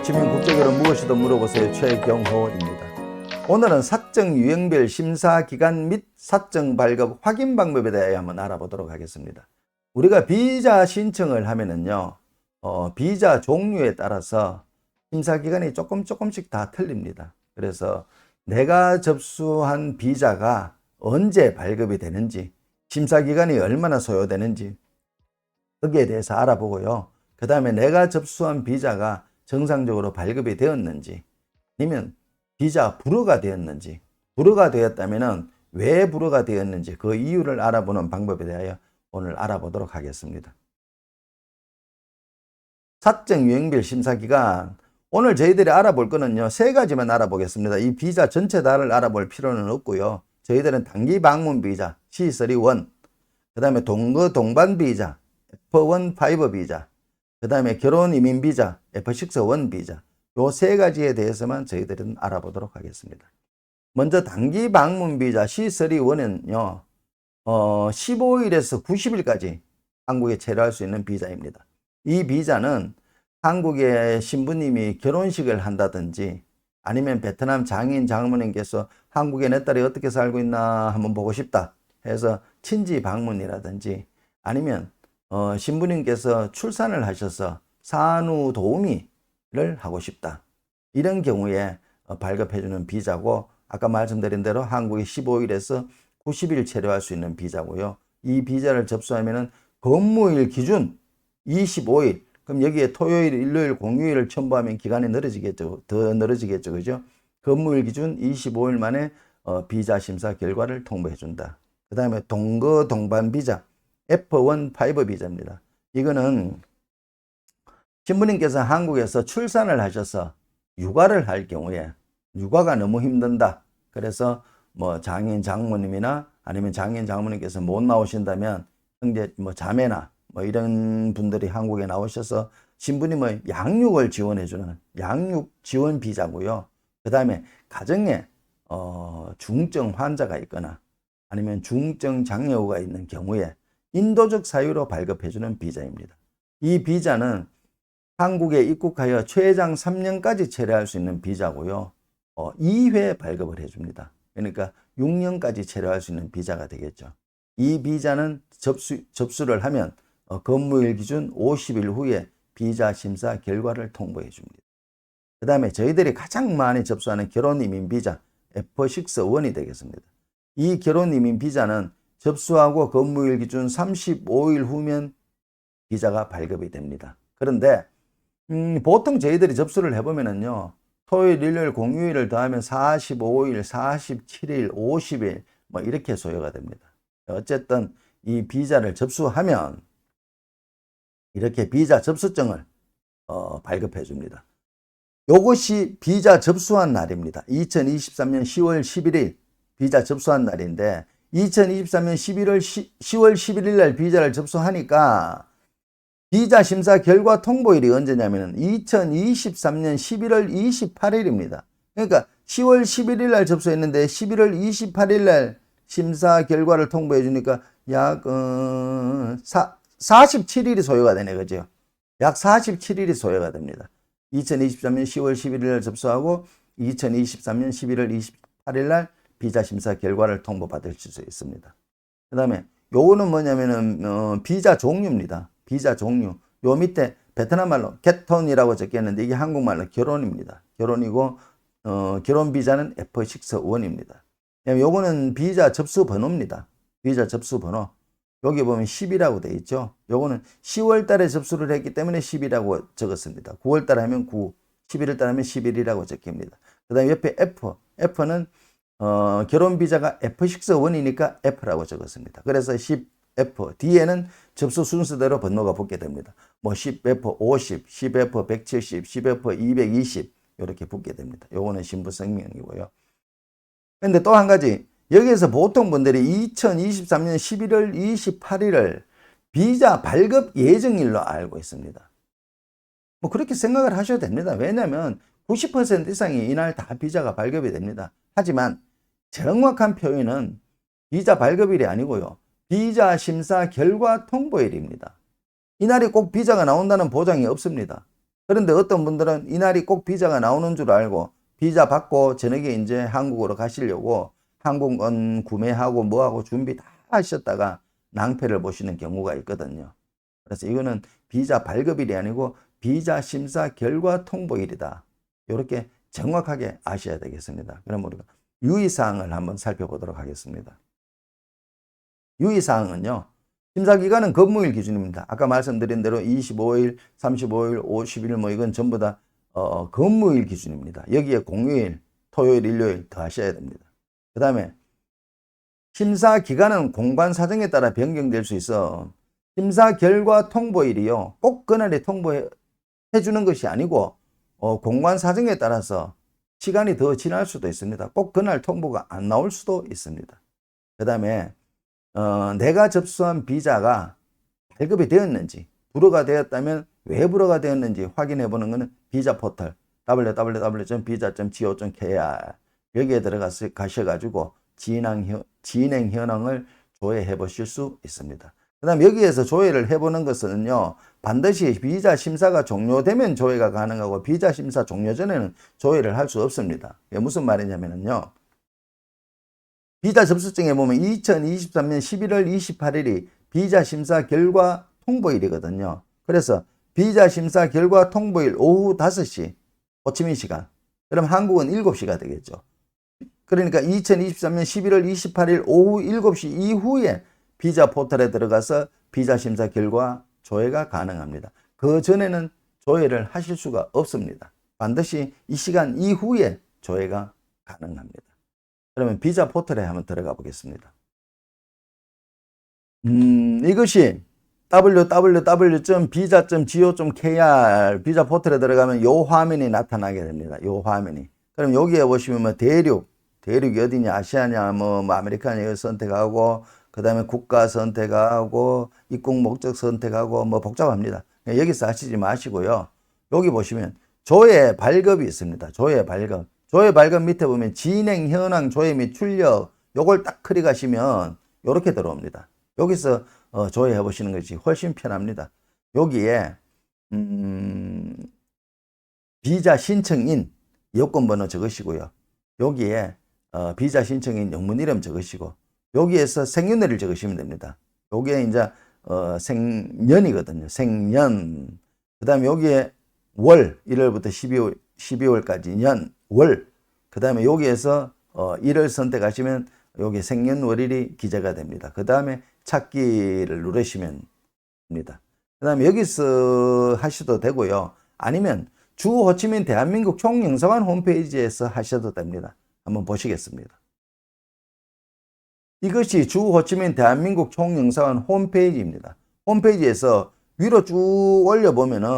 주민 국제결혼 무엇이든 물어보세요. 최경호입니다. 오늘은 사적 유형별 심사 기간 및 사적 발급 확인 방법에 대해 한번 알아보도록 하겠습니다. 우리가 비자 신청을 하면은요, 비자 종류에 따라서 심사 기간이 조금씩 다 틀립니다. 그래서 내가 접수한 비자가 언제 발급이 되는지, 심사 기간이 얼마나 소요되는지 여기에 대해서 알아보고요. 그 다음에 내가 접수한 비자가 정상적으로 발급이 되었는지, 아니면 비자 불허가 되었는지, 불허가 되었다면 왜 불허가 되었는지 그 이유를 알아보는 방법에 대하여 오늘 알아보도록 하겠습니다. 사적 유형별 심사기간, 오늘 저희들이 알아볼 거는요, 세 가지만 알아보겠습니다. 이 비자 전체 다를 알아볼 필요는 없고요. 저희들은 단기 방문 비자 C31, 그 다음에 동거 동반 비자 F1, 5 비자, 그 다음에 결혼 이민 비자 F6, 1 비자, 요 세 가지에 대해서만 저희들은 알아보도록 하겠습니다. 먼저 단기 방문 비자 C31은요, 15일에서 90일까지 한국에 체류할 수 있는 비자입니다. 이 비자는 한국의 신부님이 결혼식을 한다든지, 아니면 베트남 장인 장모님께서 한국에 내 딸이 어떻게 살고 있나 한번 보고 싶다 해서 친지 방문이라든지, 아니면 신부님께서 출산을 하셔서 산후 도우미를 하고 싶다, 이런 경우에 발급해주는 비자고, 아까 말씀드린 대로 한국에 15일에서 90일 체류할 수 있는 비자고요. 이 비자를 접수하면은 근무일 기준 25일, 그럼 여기에 토요일, 일요일, 공휴일을 첨부하면 기간이 늘어지겠죠. 더 늘어지겠죠. 그죠? 근무일 기준 25일 만에 비자 심사 결과를 통보해 준다. 그 다음에 동거 동반 비자 F1, 5 비자입니다. 이거는 신부님께서 한국에서 출산을 하셔서 육아를 할 경우에 육아가 너무 힘든다, 그래서 뭐 장인 장모님이나 아니면 장인 장모님께서 못 나오신다면 형제 뭐 자매나 뭐 이런 분들이 한국에 나오셔서 신부님의 양육을 지원해주는 양육 지원 비자고요. 그 다음에 가정에 중증 환자가 있거나 아니면 중증 장애우가 있는 경우에 인도적 사유로 발급해주는 비자입니다. 이 비자는 한국에 입국하여 최장 3년까지 체류할 수 있는 비자고요. 2회 발급을 해줍니다. 그러니까 6년까지 체류할 수 있는 비자가 되겠죠. 이 비자는 접수를 하면 근무일 기준 50일 후에 비자 심사 결과를 통보해 줍니다. 그 다음에 저희들이 가장 많이 접수하는 결혼 이민 비자 F6, 1이 되겠습니다. 이 결혼 이민 비자는 접수하고 근무일 기준 35일 후면 비자가 발급이 됩니다. 그런데 보통 저희들이 접수를 해보면은요, 토요일, 일요일, 공휴일을 더하면 45일, 47일, 50일 뭐 이렇게 소요가 됩니다. 어쨌든 이 비자를 접수하면 이렇게 비자 접수증을 발급해 줍니다. 이것이 비자 접수한 날입니다. 2023년 10월 11일 비자 접수한 날인데, 2023년 10월 11일 날 비자를 접수하니까 비자 심사 결과 통보일이 언제냐면 2023년 11월 28일입니다. 그러니까 10월 11일 날 접수했는데 11월 28일 날 심사 결과를 통보해 주니까 약 47일이 소요가 되네, 그죠? 약 47일이 소요가 됩니다. 2023년 10월 11일 날 접수하고 2023년 11월 28일 날 비자 심사 결과를 통보받을 수 있습니다. 그 다음에 요거는 뭐냐면은 비자 종류입니다. 비자 종류. 요 밑에 베트남 말로 겟톤이라고 적혀있는데 이게 한국말로 결혼입니다. 결혼이고 결혼 비자는 F6, 1입니다. 요거는 비자 접수 번호입니다. 비자 접수 번호. 여기 보면 10이라고 되어 있죠. 요거는 10월 달에 접수를 했기 때문에 10이라고 적었습니다. 9월 달에 하면 9, 11월 달에 하면 11이라고 적힙니다. 그 다음에 옆에 F. F는 결혼 비자가 F6, 1이니까 F라고 적었습니다. 그래서 10F, 뒤에는 접수 순서대로 번호가 붙게 됩니다. 뭐 10F 50, 10F 170, 10F 220 이렇게 붙게 됩니다. 요거는 신부 성명이고요. 근데 또 한 가지, 여기에서 보통 분들이 2023년 11월 28일을 비자 발급 예정일로 알고 있습니다. 뭐 그렇게 생각을 하셔도 됩니다. 왜냐하면 90% 이상이 이날 다 비자가 발급이 됩니다. 하지만 정확한 표현은 비자 발급일이 아니고요, 비자 심사 결과 통보일입니다. 이날이 꼭 비자가 나온다는 보장이 없습니다. 그런데 어떤 분들은 이날이 꼭 비자가 나오는 줄 알고 비자 받고 저녁에 이제 한국으로 가시려고 항공권 구매하고 뭐하고 준비 다 하셨다가 낭패를 보시는 경우가 있거든요. 그래서 이거는 비자 발급일이 아니고 비자 심사 결과 통보일이다. 이렇게 정확하게 아셔야 되겠습니다. 그럼 우리가 유의사항을 한번 살펴보도록 하겠습니다. 유의사항은요. 심사기간은 근무일 기준입니다. 아까 말씀드린 대로 25일, 35일, 50일 뭐 이건 전부 다 근무일 기준입니다. 여기에 공휴일, 토요일, 일요일 더 하셔야 됩니다. 그 다음에 심사기간은 공관 사정에 따라 변경될 수 있어 심사 결과 통보일이요. 꼭 그날에 통보해 주는 것이 아니고 공관 사정에 따라서 시간이 더 지날 수도 있습니다. 꼭 그날 통보가 안 나올 수도 있습니다. 그 다음에 내가 접수한 비자가 발급이 되었는지 불허가 되었다면 왜 불허가 되었는지 확인해 보는 것은 비자 포털 www.visa.go.kr 여기에 들어가서 가셔가지고 진행 현황을 조회해 보실 수 있습니다. 그 다음 여기에서 조회를 해보는 것은요, 반드시 비자 심사가 종료되면 조회가 가능하고 비자 심사 종료 전에는 조회를 할 수 없습니다. 이게 무슨 말이냐면요, 비자 접수증에 보면 2023년 11월 28일이 비자 심사 결과 통보일이거든요. 그래서 비자 심사 결과 통보일 오후 5시 호치민 시간, 그럼 한국은 7시가 되겠죠. 그러니까 2023년 11월 28일 오후 7시 이후에 비자 포털에 들어가서 비자 심사 결과 조회가 가능합니다. 그 전에는 조회를 하실 수가 없습니다. 반드시 이 시간 이후에 조회가 가능합니다. 그러면 비자 포털에 한번 들어가 보겠습니다. 이것이 www.visa.go.kr 비자 포털에 들어가면 요 화면이 나타나게 됩니다. 요 화면이. 그럼 여기에 보시면 뭐 대륙이 어디냐, 아시아냐, 뭐 아메리카냐 선택하고, 그 다음에 국가 선택하고, 입국 목적 선택하고, 뭐 복잡합니다. 여기서 하시지 마시고요. 여기 보시면 조회 발급이 있습니다. 조회 발급 밑에 보면 진행 현황 조회 및 출력, 요걸 딱 클릭하시면 요렇게 들어옵니다. 여기서 조회해 보시는 것이 훨씬 편합니다. 여기에 비자 신청인 여권번호 적으시고요. 여기에 비자 신청인 영문 이름 적으시고, 여기에서 생년월일 적으시면 됩니다. 여기에 이제 생년이거든요. 생년. 그 다음에 여기에 월, 1월부터 12월까지 년, 월. 그 다음에 여기에서 1을 선택하시면 여기 생년월일이 기재가 됩니다. 그 다음에 찾기를 누르시면 됩니다. 그 다음에 여기서 하셔도 되고요. 아니면 주 호치민 대한민국 총영사관 홈페이지에서 하셔도 됩니다. 한번 보시겠습니다. 이것이 주 호치민 대한민국 총영사관 홈페이지입니다. 홈페이지에서 위로 쭉 올려보면은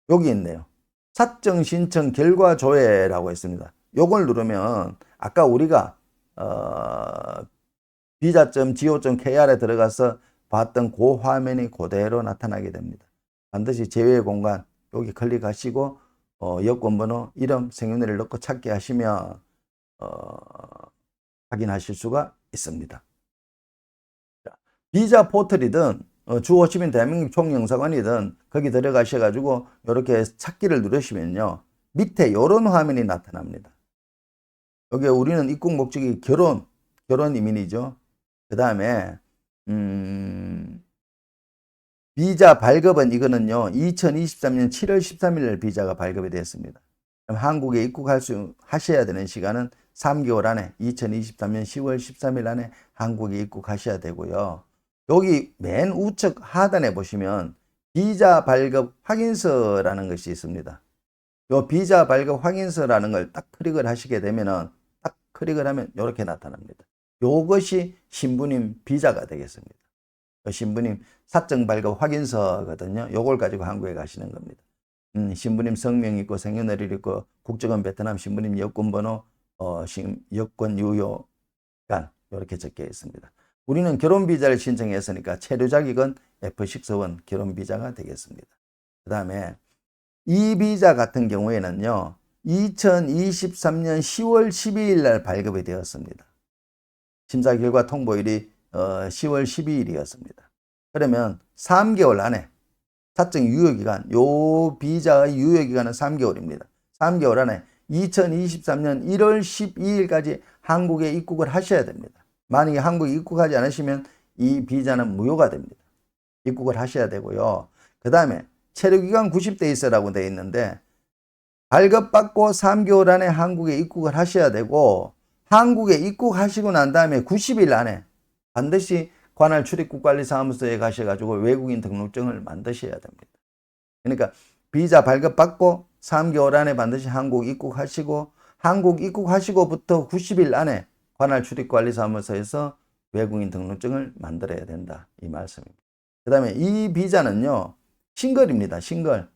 여기 있네요. 사정 신청 결과 조회라고 있습니다. 요걸 누르면 아까 우리가 visa.go.kr에 들어가서 봤던 그 화면이 그대로 나타나게 됩니다. 반드시 제외 공간 여기 클릭하시고 여권번호, 이름, 생년월일 넣고 찾기 하시면 확인하실 수가 있습니다. 비자 포털이든 주 호치민 대한민국 총영사관이든 거기 들어가셔가지고 이렇게 찾기를 누르시면요, 밑에 이런 화면이 나타납니다. 여기 우리는 입국 목적이 결혼 이민이죠. 그 다음에 비자 발급은 이거는요 2023년 7월 13일 비자가 발급이 됐습니다. 그럼 한국에 하셔야 되는 시간은 3개월 안에 2023년 10월 13일 안에 한국에 입국하셔야 되고요. 여기 맨 우측 하단에 보시면 비자 발급 확인서라는 것이 있습니다. 요 비자 발급 확인서라는 걸 딱 클릭을 하시게 되면은 딱 클릭을 하면 이렇게 나타납니다. 요것이 신부님 비자가 되겠습니다. 신부님 사정 발급 확인서거든요. 요걸 가지고 한국에 가시는 겁니다. 신부님 성명 있고 생년월일 있고 국적은 베트남, 신부님 여권번호, 여권 유효간 이렇게 적혀 있습니다. 우리는 결혼 비자를 신청했으니까 체류 자격은 F6원 결혼 비자가 되겠습니다. 그 다음에 이 비자 같은 경우에는요 2023년 10월 12일 날 발급이 되었습니다. 심사 결과 통보일이 10월 12일이었습니다. 그러면 3개월 안에 사적 유효기간, 요 비자의 유효기간은 3개월입니다. 3개월 안에 2023년 1월 12일까지 한국에 입국을 하셔야 됩니다. 만약에 한국에 입국하지 않으시면 이 비자는 무효가 됩니다. 입국을 하셔야 되고요. 그 다음에 체류기간 90대 있어라고 되어 있는데 발급받고 3개월 안에 한국에 입국을 하셔야 되고 한국에 입국하시고 난 다음에 90일 안에 반드시 관할 출입국관리사무소에 가셔가지고 외국인 등록증을 만드셔야 됩니다. 그러니까 비자 발급받고 3개월 안에 반드시 한국 입국하시고 한국 입국하시고부터 90일 안에 관할 출입관리사무소에서 외국인 등록증을 만들어야 된다. 이 말씀입니다. 그 다음에 이 비자는요. 싱글입니다. 싱글.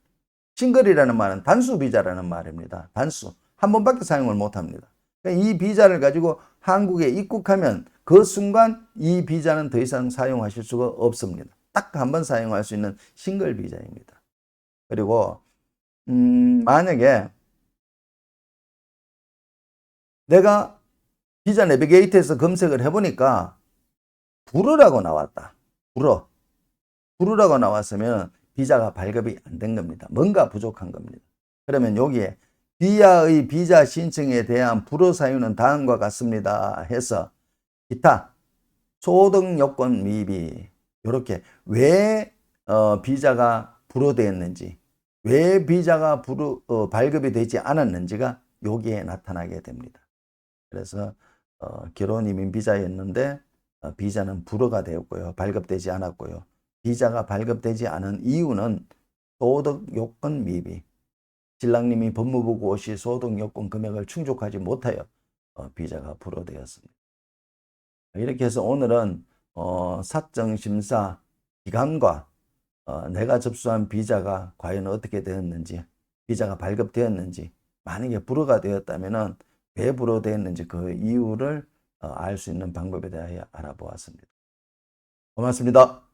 싱글이라는 말은 단수 비자라는 말입니다. 단수. 한 번밖에 사용을 못합니다. 그러니까 이 비자를 가지고 한국에 입국하면 그 순간 이 비자는 더 이상 사용하실 수가 없습니다. 딱 한 번 사용할 수 있는 싱글 비자입니다. 그리고 만약에 내가 비자 내비게이터에서 검색을 해보니까 불어라고 나왔다. 불어라고 나왔으면 비자가 발급이 안 된 겁니다. 뭔가 부족한 겁니다. 그러면 여기에 비자의 비자 신청에 대한 불어 사유는 다음과 같습니다 해서 기타 소득 요건 미비 이렇게 왜 비자가 불어되었는지 왜 비자가 발급이 되지 않았는지가 여기에 나타나게 됩니다. 그래서 결혼 이민 비자였는데 비자는 불어가 되었고요. 발급되지 않았고요. 비자가 발급되지 않은 이유는 소득 요건 미비. 신랑님이 법무부 고시 소득 요건 금액을 충족하지 못하여 비자가 불어되었습니다. 이렇게 해서 오늘은 사정심사 기간과 내가 접수한 비자가 과연 어떻게 되었는지, 비자가 발급되었는지, 만약에 불어가 되었다면 왜 불어되었는지 그 이유를 알 수 있는 방법에 대하여 알아보았습니다. 고맙습니다.